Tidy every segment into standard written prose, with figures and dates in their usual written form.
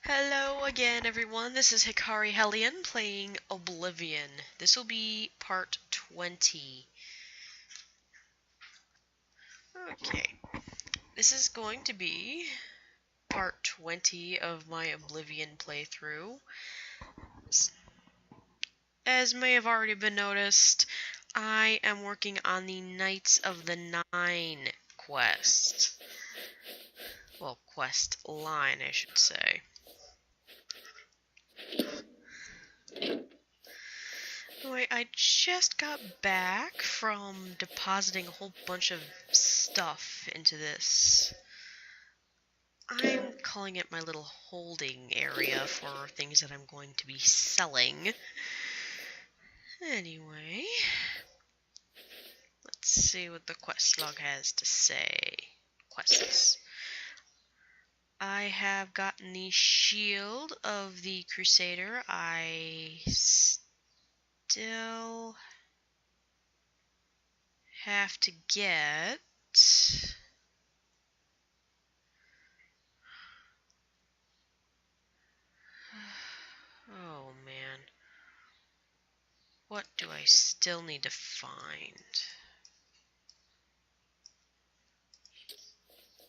Hello again, everyone. This is Hikari Hellion playing Oblivion. This will be part 20. Okay, this is going to be part 20 of my Oblivion playthrough. As may have already been noticed, I am working on the Knights of the Nine quest. Well, quest line, I should say. Anyway, I just got back from depositing a whole bunch of stuff into this. I'm calling it my little holding area for things that I'm going to be selling. Anyway, let's see what the quest log has to say. Quests. I have gotten the shield of the Crusader. I still have to get... Oh man. What do I still need to find?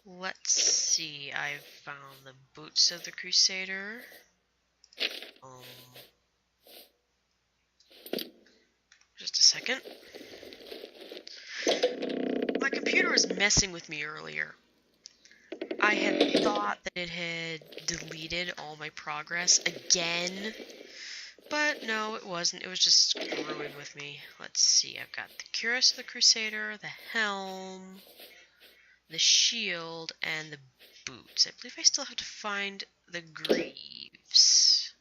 Let's see. I've found the boots of the Crusader. Just a second. My computer was messing with me earlier. I had thought that it had deleted all my progress again, but no, it wasn't. It was just screwing with me. Let's see. I've got the cuirass of the Crusader, the helm, the shield, and the boots. I believe I still have to find the greaves.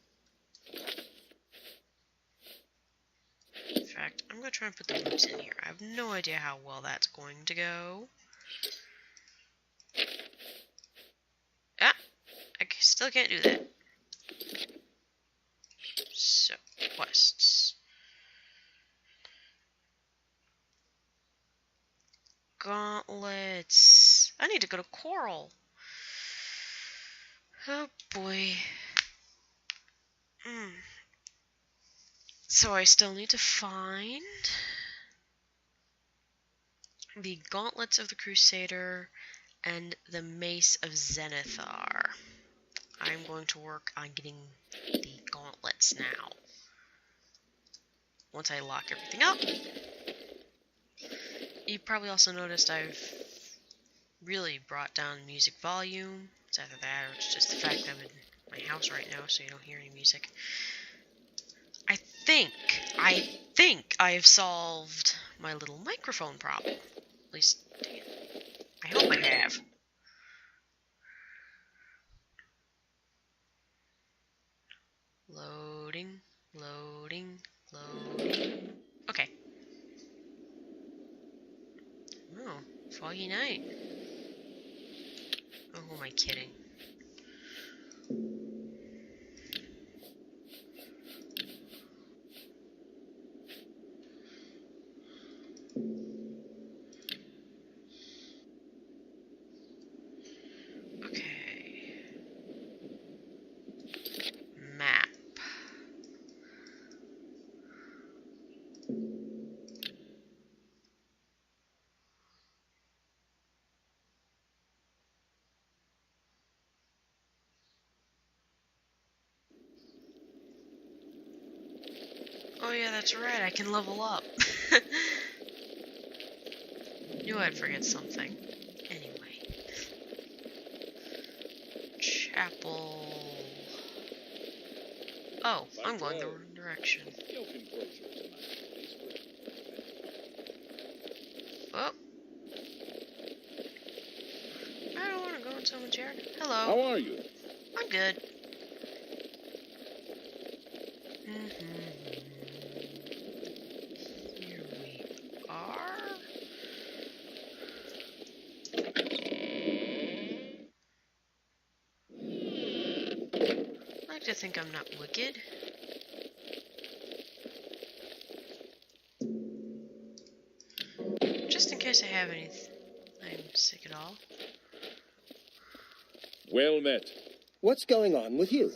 In fact, I'm going to try and put the boots in here. I have no idea how well that's going to go. Ah! I still can't do that. So, quests. Gauntlets. I need to go to Coral. Oh boy. So I still need to find the Gauntlets of the Crusader and the Mace of Zenithar. I'm going to work on getting the gauntlets now. Once I lock everything up. You probably also noticed I've really brought down music volume. It's either that or it's just the fact that I'm in my house right now, so you don't hear any music. I think I've solved my little microphone problem. At least, I hope I have. Loading, loading, loading. Okay. Oh, foggy night. Oh, who am I kidding? Okay. Map. Oh yeah, that's right, I can level up. Knew I'd forget something. Anyway. Chapel. Oh, I'm going the wrong direction. Oh. I don't want to go in someone's yard. Hello. How are you? I'm good. Here we are. I like to think I'm not wicked. Just in case I have anything I'm sick at all. Well met. What's going on with you?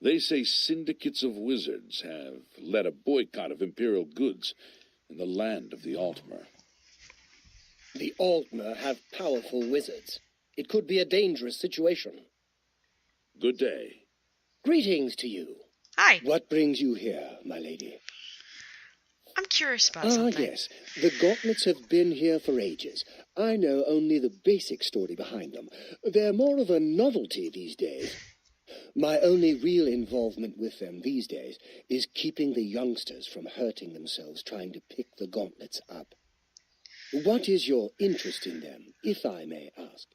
They say syndicates of wizards have led a boycott of imperial goods in the land of the Altmer. The Altmer have powerful wizards. It could be a dangerous situation. Good day. Greetings to you. Hi. What brings you here, my lady? I'm curious about something. Yes. The gauntlets have been here for ages. I know only the basic story behind them. They're more of a novelty these days. My only real involvement with them these days is keeping the youngsters from hurting themselves trying to pick the gauntlets up. What is your interest in them, if I may ask?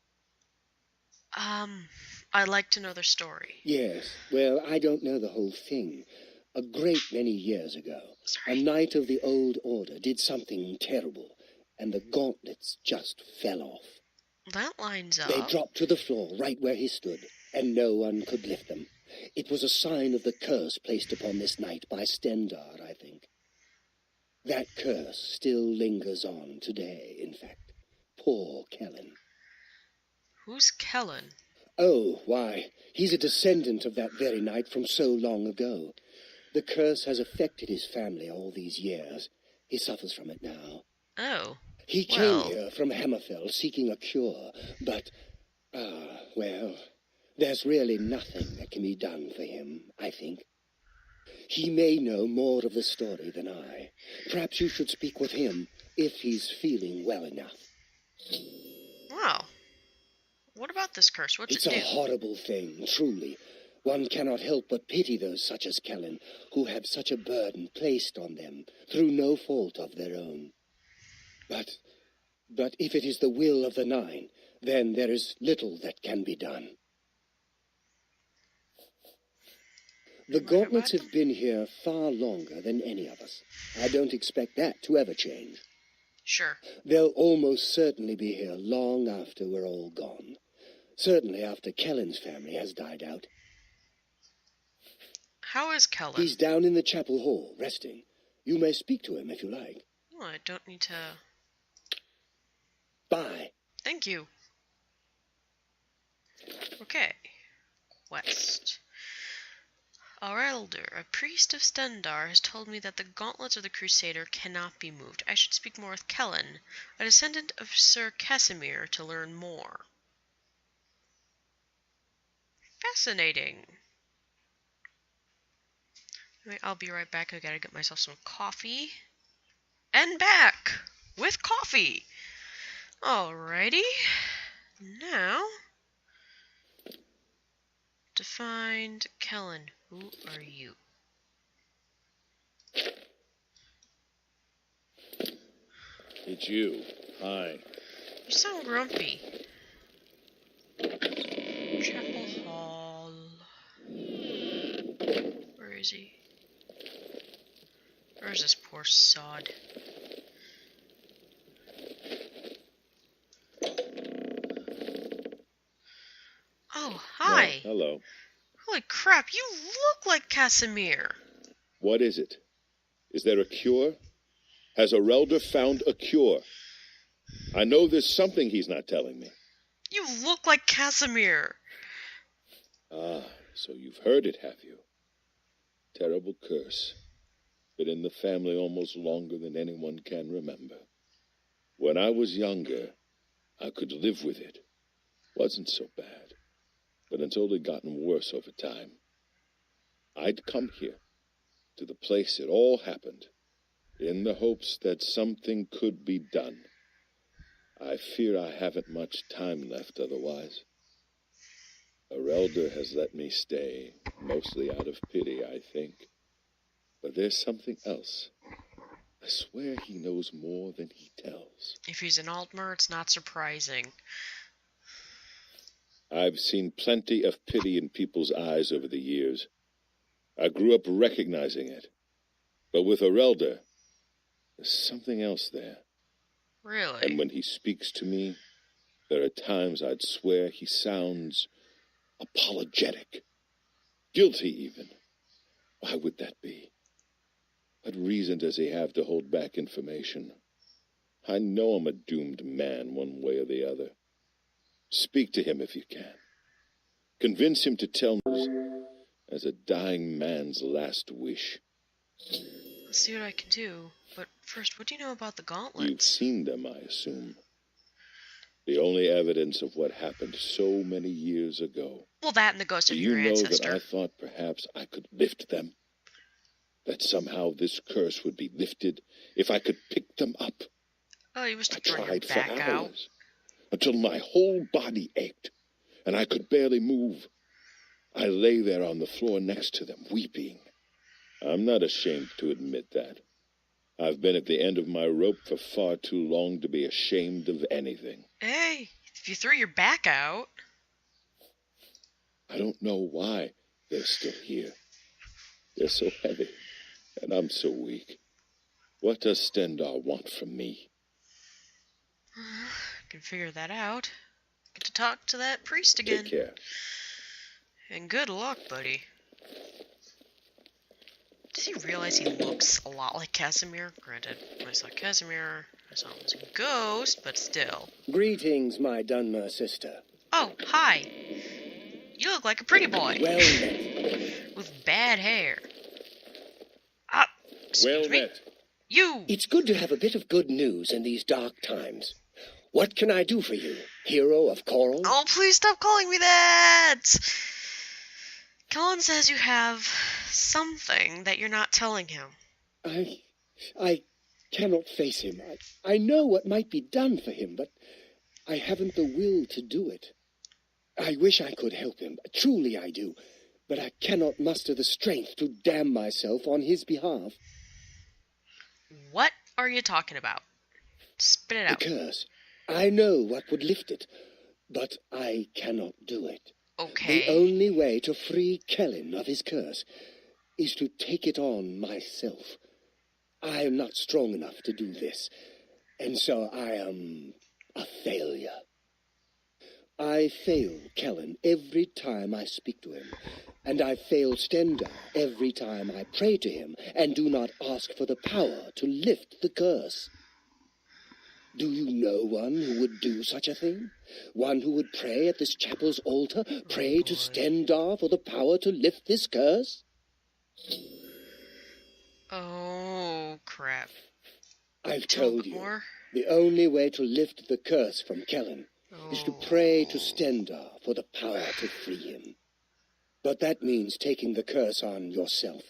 I'd like to know their story. Yes, well, I don't know the whole thing. A great many years ago, Sorry. a knight of the old order did something terrible, and the gauntlets just fell off. That lines up. They dropped to the floor right where he stood, and no one could lift them. It was a sign of the curse placed upon this knight by Stendar, I think. That curse still lingers on today, in fact. Poor Kellen. Who's Kellen? Oh, why, he's a descendant of that very knight from so long ago. The curse has affected his family all these years. He suffers from it now. Oh. He came here from Hammerfell seeking a cure, but, well, there's really nothing that can be done for him, I think. He may know more of the story than I. Perhaps you should speak with him if he's feeling well enough. Wow. What about this curse? What's It's it do? a horrible thing, truly. One cannot help but pity those such as Kellen, who have such a burden placed on them through no fault of their own. But if it is the will of the Nine, then there is little that can be done. The gauntlets have been here far longer than any of us. I don't expect that to ever change. Sure. They'll almost certainly be here long after we're all gone. Certainly after Kellen's family has died out. How is Kellen? He's down in the chapel hall, resting. You may speak to him if you like. Oh, I don't need to... Bye. Thank you. Okay. Quest. Our elder, a priest of Stendar, has told me that the gauntlets of the Crusader cannot be moved. I should speak more with Kellen, a descendant of Sir Casimir, to learn more. Fascinating. Anyway, I'll be right back. I gotta get myself some coffee. And back! With coffee! Alrighty. Now... to find Kellen. Who are you? It's you. Hi. You sound grumpy. Chapel Hall. Where is he? Where's this poor sod? Oh, hi. No, hello. Holy crap, you look like Casimir. What is it? Is there a cure? Has Arelder found a cure? I know there's something he's not telling me. You look like Casimir. Ah, so you've heard it, have you? Terrible curse. Been in the family almost longer than anyone can remember. When I was younger, I could live with it. Wasn't so bad. But until it gotten worse over time, I'd come here, to the place it all happened, in the hopes that something could be done. I fear I haven't much time left otherwise. Arelder has let me stay, mostly out of pity, I think. But there's something else. I swear he knows more than he tells. If he's an Altmer, it's not surprising. I've seen plenty of pity in people's eyes over the years. I grew up recognizing it. But with Arelder, there's something else there. Really? And when he speaks to me, there are times I'd swear he sounds apologetic. Guilty, even. Why would that be? What reason does he have to hold back information? I know I'm a doomed man one way or the other. Speak to him if you can. Convince him to tell me as a dying man's last wish. Let's see what I can do. But first, what do you know about the You've gauntlets? seen them, I assume. The only evidence of what happened so many years ago. Well, that and the ghost Do of you your know ancestor. that I thought perhaps I could lift them? That somehow this curse would be lifted if I could pick them up? Oh, you must I have thrown your tried for back out. hours, until my whole body ached, and I could barely move. I lay there on the floor next to them, weeping. I'm not ashamed to admit that. I've been at the end of my rope for far too long to be ashamed of anything. Hey, if you threw your back out. I don't know why they're still here. They're so heavy, and I'm so weak. What does Stendar want from me? I can figure that out. Get to talk to that priest again. Take care. And good luck, buddy. Does he realize he looks a lot like Casimir? Granted, when I saw Casimir, I saw him as a ghost, but still. Greetings, my Dunmer sister. Oh, hi. You look like a pretty boy. Well met. With bad hair. Ah, excuse me. You! It's good to have a bit of good news in these dark times. What can I do for you, hero of Coral? Oh, please stop calling me that! Cullen says you have something that you're not telling him. I cannot face him. I know what might be done for him, but I haven't the will to do it. I wish I could help him. Truly I do. But I cannot muster the strength to damn myself on his behalf. What are you talking about? Spit it out. The curse. I know what would lift it, but I cannot do it. Okay. The only way to free Kellen of his curse is to take it on myself. I am not strong enough to do this, and so I am a failure. I fail Kellen every time I speak to him, and I fail Stendar every time I pray to him and do not ask for the power to lift the curse. Do you know one who would do such a thing? One who would pray at this chapel's altar, pray to Stendar for the power to lift this curse? Oh, crap. I've Tell a told bit you, more. the only way to lift the curse from Kellen is to pray to Oh. Stendar for the power to free him. But that means taking the curse on yourself.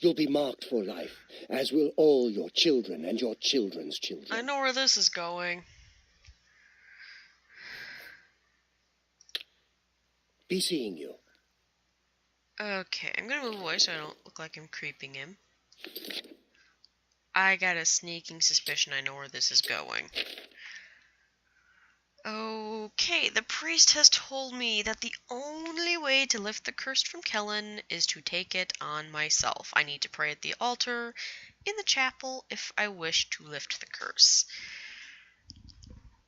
You'll be marked for life, as will all your children and your children's children. I know where this is going. Be seeing you. Okay, I'm gonna move away so I don't look like I'm creeping him. I got a sneaking suspicion I know where this is going. Okay, the priest has told me that the only way to lift the curse from Kellen is to take it on myself. I need to pray at the altar in the chapel if I wish to lift the curse.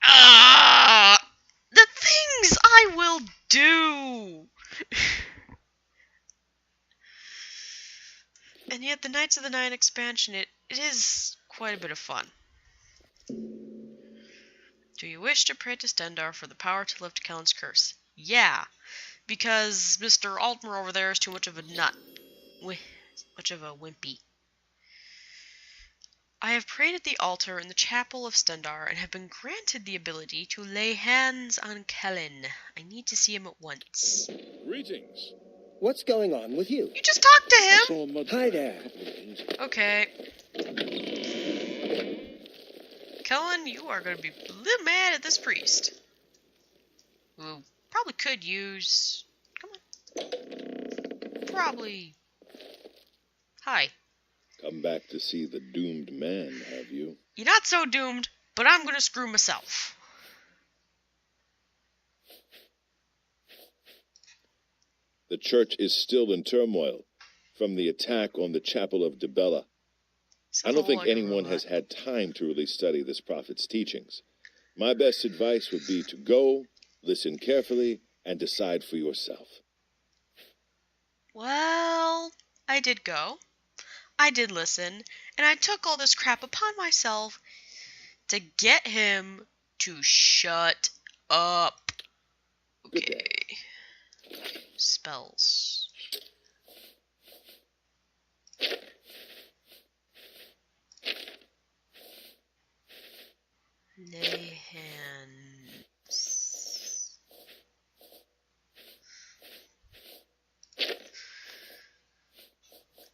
Ah! The things I will do! And yet the Knights of the Nine expansion, it is quite a bit of fun. Do you wish to pray to Stendar for the power to lift Kellen's curse? Yeah, because Mr. Altmer over there is too much of a nut. Much of a wimpy. I have prayed at the altar in the chapel of Stendar and have been granted the ability to lay hands on Kellen. I need to see him at once. Greetings. What's going on with you? You just talked to I him! saw Mud Hi there. Okay. Kellen, you are going to be a little mad at this priest. Who probably could use... Come on. Probably... Hi. Come back to see the doomed man, have you? You're not so doomed, but I'm going to screw myself. The church is still in turmoil from the attack on the chapel of Dibella. I don't think anyone has had time to really study this prophet's teachings. My best advice would be to go, listen carefully, and decide for yourself. Well, I did go. I did listen, and I took all this crap upon myself to get him to shut up. Okay. spells. Lay hands.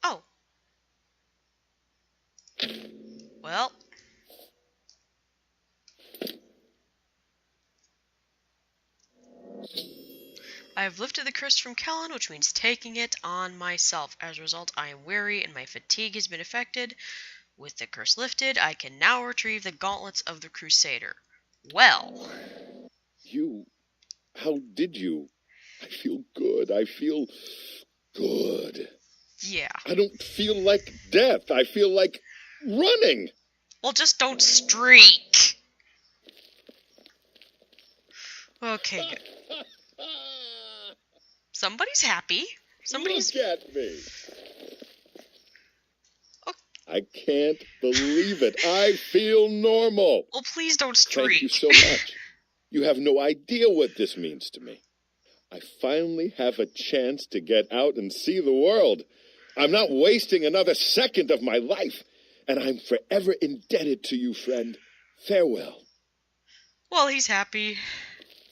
Oh. Well. I have lifted the curse from Kellen, which means taking it on myself. As a result, I am weary and my fatigue has been affected. With the curse lifted, I can now retrieve the gauntlets of the Crusader. Well. You... How did you? I feel good. I feel good. Yeah. I don't feel like death. I feel like running. Well, just don't streak. Okay, good. Somebody's happy. Somebody's... Look at me. Oh. I can't believe it. I feel normal. Well, please don't streak. Thank you so much. You have no idea what this means to me. I finally have a chance to get out and see the world. I'm not wasting another second of my life, and I'm forever indebted to you, friend. Farewell. Well, he's happy,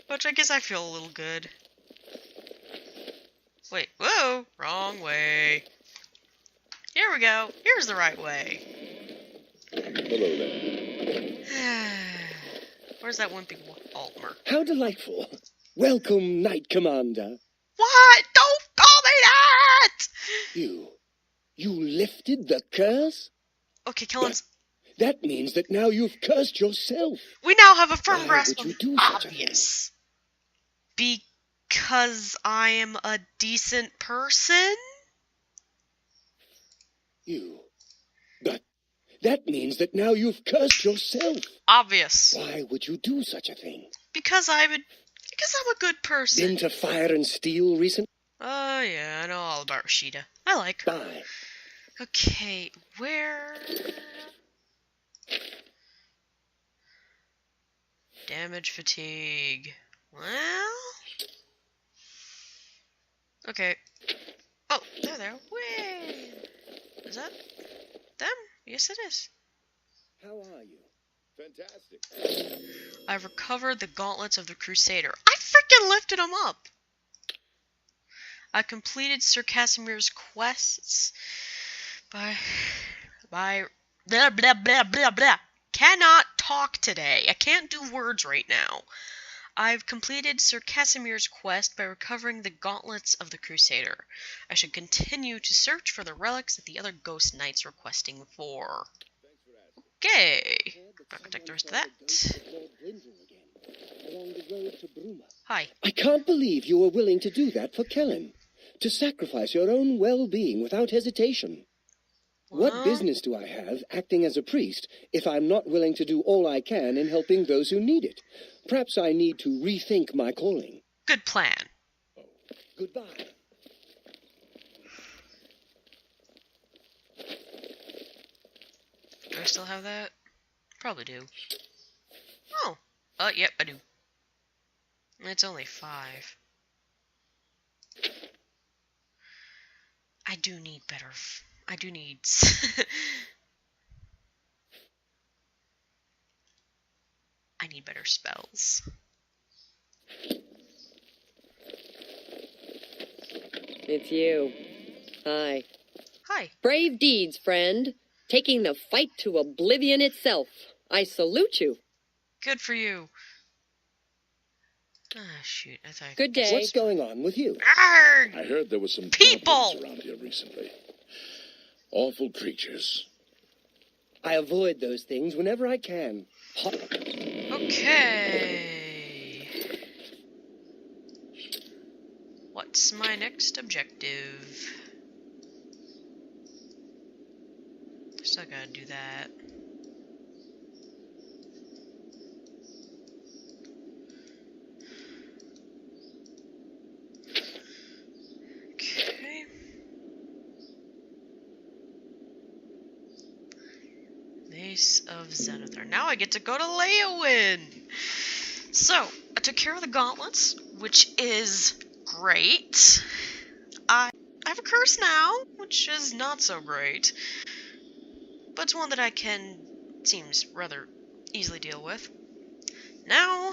which I guess I feel a little good. Wait, whoa, wrong way. Here we go. Here's the right way. Hello there. Where's that wimpy Altmer? How delightful. Welcome, Knight Commander. What? Don't call me that! You lifted the curse? Okay, Kellen's... That means that now you've cursed yourself. We now have a firm Why grasp would of you do such a obvious. Because I am a decent person? But that means that now you've cursed yourself. Obvious. Why would you do such a thing? Because I'm a good person. Been to Fire and Steel recently? Oh, yeah, I know all about Rashida. I like her. Bye. Okay, where... Damage fatigue. Well... Okay. Oh, there. Wait. Is that them? Yes, it is. How are you? Fantastic. I've recovered the gauntlets of the Crusader. I freaking lifted them up! I completed Sir Casimir's quests by blah blah blah blah blah. Cannot talk today. I can't do words right now. I've completed Sir Casimir's quest by recovering the gauntlets of the Crusader. I should continue to search for the relics that the other ghost knights were questing for. Okay. Not gonna take the rest of that. Hi. I can't believe you were willing to do that for Kellen. To sacrifice your own well-being without hesitation. What business do I have, acting as a priest, if I'm not willing to do all I can in helping those who need it? Perhaps I need to rethink my calling. Good plan. Goodbye. Do I still have that? Probably do. Oh. Yep, I do. It's only 5. I do need better... I do need... I need better spells. It's you. Hi. Hi. Brave deeds, friend. Taking the fight to Oblivion itself. I salute you. Good for you. Ah, shoot. I thought... Good day. What's going on with you? Arrgh! I heard there was some People! problems around here recently. Awful creatures. I avoid those things whenever I can. Okay. What's my next objective? Still gotta do that. Okay. Mace of Zenithar. Now I get to go to Leowin! So, I took care of the gauntlets, which is great. I have a curse now, which is not so great. But it's one that I seems rather easily deal with. Now,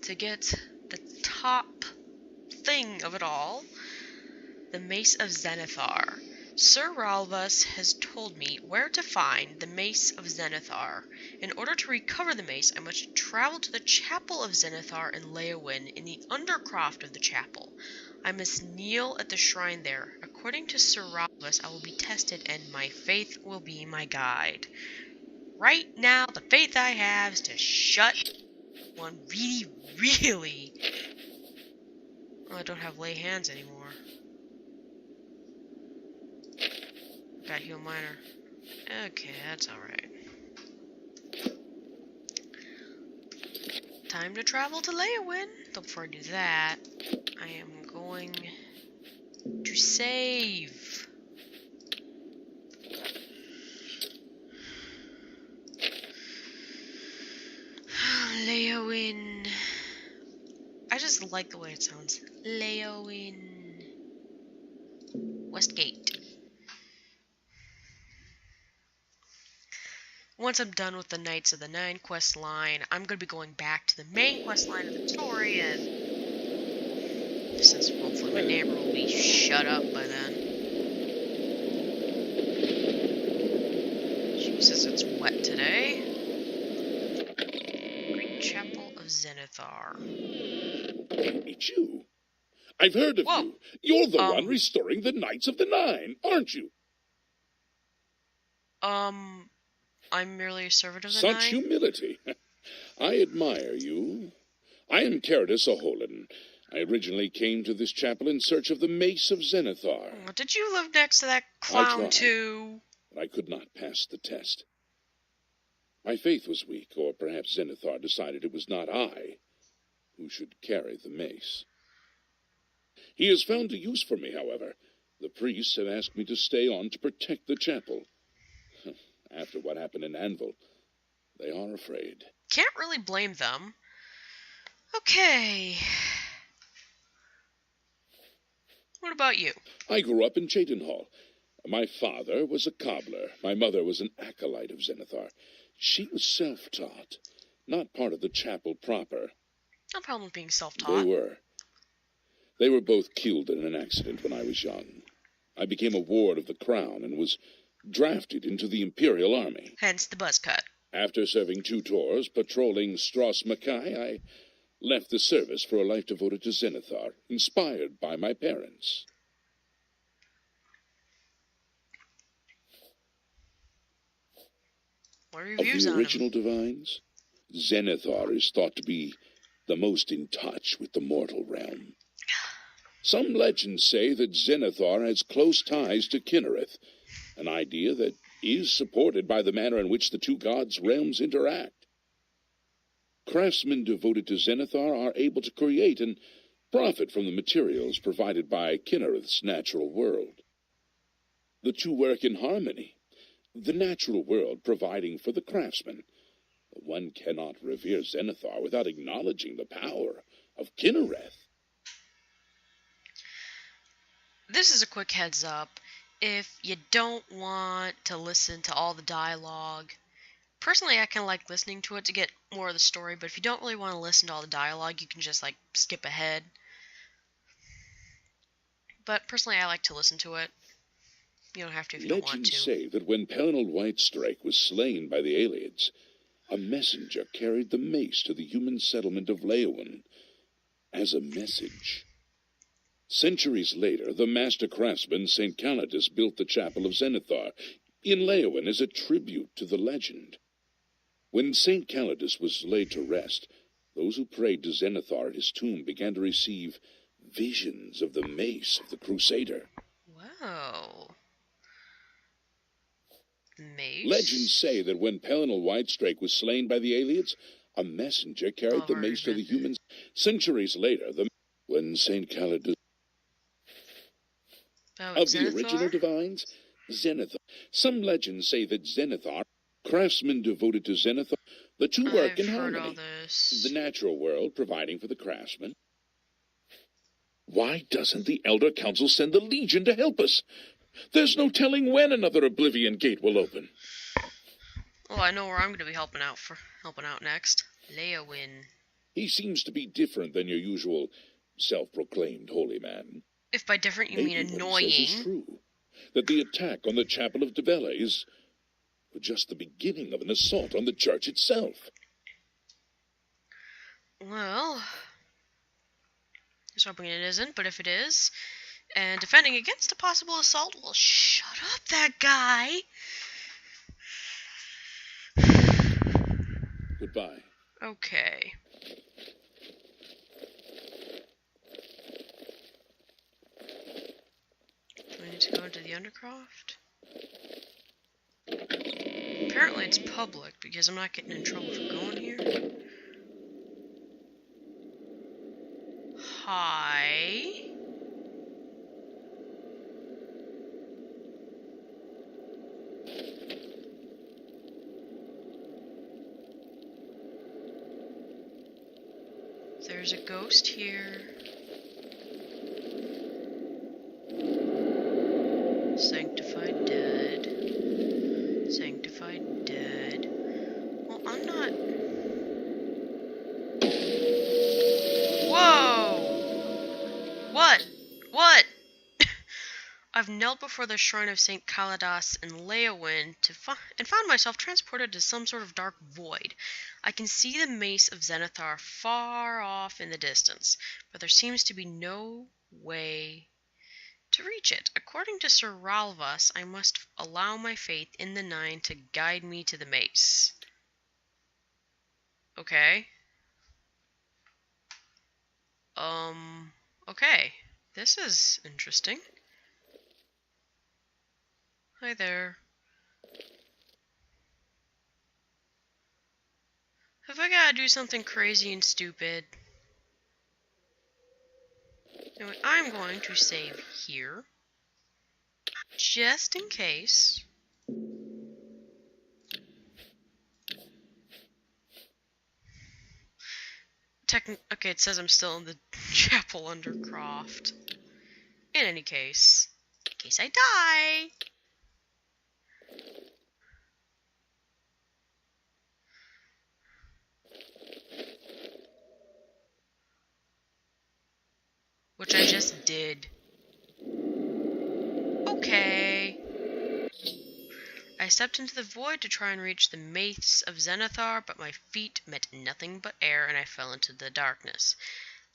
to get the top thing of it all, the Mace of Zenithar. Sir Ralvus has told me where to find the Mace of Zenithar. In order to recover the mace, I must travel to the Chapel of Zenithar in Leowyn, in the undercroft of the chapel. I must kneel at the shrine there. According to Sir Ralvus, I will be tested, and my faith will be my guide. Right now, the faith I have is to shut one really... Oh, I don't have lay hands anymore. Got heal minor. Okay, that's alright. Time to travel to Leowyn. Though before I do that, I am going to save. Leowyn. I just like the way it sounds. Leowyn. Westgate. Once I'm done with the Knights of the Nine quest line, I'm going to be going back to the main quest line of the story, and since hopefully my neighbor will be shut up by then. Jesus, it's wet today. Great Chapel of Zenithar. It's you. I've heard of you. You're the one restoring the Knights of the Nine, aren't you? I'm merely a servant of the Such Nine. humility. I admire you. I am Caradus Aholan. I originally came to this chapel in search of the Mace of Zenithar. Oh, did you live next to that clown too? But I could not pass the test. My faith was weak, or perhaps Zenithar decided it was not I who should carry the mace. He has found a use for me, however. The priests have asked me to stay on to protect the chapel. After what happened in Anvil, they are afraid. Can't really blame them. Okay. What about you? I grew up in Cheydinhall. My father was a cobbler. My mother was an acolyte of Zenithar. She was self-taught, not part of the chapel proper. No problem with being self-taught. They were both killed in an accident when I was young. I became a ward of the crown and was drafted into the Imperial Army. Hence the buzz cut. After serving 2 tours patrolling Stros Mackay, I left the service for a life devoted to Zenithar, inspired by my parents. What are your views on the original divines, Zenithar is thought to be the most in touch with the mortal realm. Some legends say that Zenithar has close ties to Kinnereth, an idea that is supported by the manner in which the two gods' realms interact. Craftsmen devoted to Zenithar are able to create and profit from the materials provided by Kinnereth's natural world. The two work in harmony, the natural world providing for the craftsman. One cannot revere Zenithar without acknowledging the power of Kinnereth. This is a quick heads up. If you don't want to listen to all the dialogue, personally I kind of like listening to it to get more of the story, but if you don't really want to listen to all the dialogue, you can just skip ahead. But personally I like to listen to it. You don't have to if you don't want to. Legends say that when Pelennor Whitestrike was slain by the Ayleids, a messenger carried the mace to the human settlement of Leowyn as a message. Centuries later, the master craftsman St. Calidus built the Chapel of Zenithar in Leowyn as a tribute to the legend. When St. Calidus was laid to rest, those who prayed to Zenithar at his tomb began to receive visions of the mace of the Crusader. Wow. Mace? Legends say that when Pelennor Whitestrike was slain by the Ayleids, a messenger carried the mace to the humans. Centuries later, when St. Calidus of the original divines, Zenithar. Some legends say that Zenithar, craftsmen devoted to Zenithar, the two work in harmony. The natural world providing for the craftsman. Why doesn't the Elder Council send the Legion to help us? There's no telling when another Oblivion gate will open. Oh, I know where I'm going to be helping out next. Leowin. He seems to be different than your usual self-proclaimed holy man. If by different you mean Maybe annoying. what he says is true. That the attack on the Chapel of Devella is just the beginning of an assault on the church itself. Well, just hoping it isn't, but if it is, and defending against a possible assault, well, shut up, that guy! Goodbye. Okay. Do I need to go into the Undercroft? Apparently it's public, because I'm not getting in trouble for going here. Hi. There's a ghost here. Sanctified dead. Sanctified dead. Well, I'm not... Whoa! What? What? I've knelt before the shrine of St. Kaladas in Leowin and found myself transported to some sort of dark void. I can see the mace of Zenithar far off in the distance, but there seems to be no way to reach it. According to Sir Ralvas, I must allow my faith in the Nine to guide me to the mace. Okay. Okay. This is interesting. Hi there. Have I gotta do something crazy and stupid? Anyway, I'm going to save here. Just in case. Okay, it says I'm still in the Chapel Undercroft. In any case. In case I die. Which I just did. Okay. I stepped into the void to try and reach the mace of Zenithar, but my feet met nothing but air and I fell into the darkness.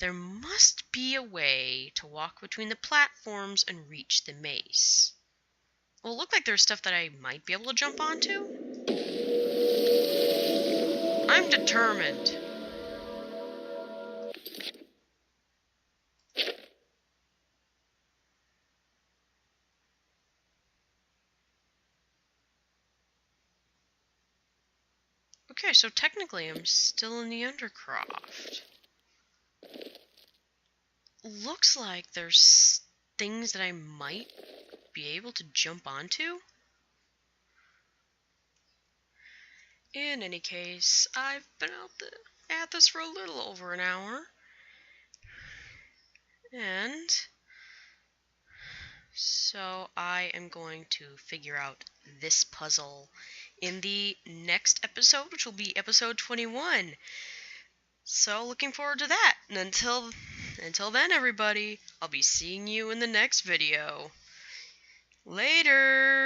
There must be a way to walk between the platforms and reach the mace. Well, it looked like there's stuff that I might be able to jump onto. I'm determined. Okay, so technically I'm still in the Undercroft. Looks like there's things that I might be able to jump onto. In any case, I've been at this for a little over an hour. And so I am going to figure out this puzzle in the next episode, which will be episode 21. So looking forward to that. And until then, everybody, I'll be seeing you in the next video. Later!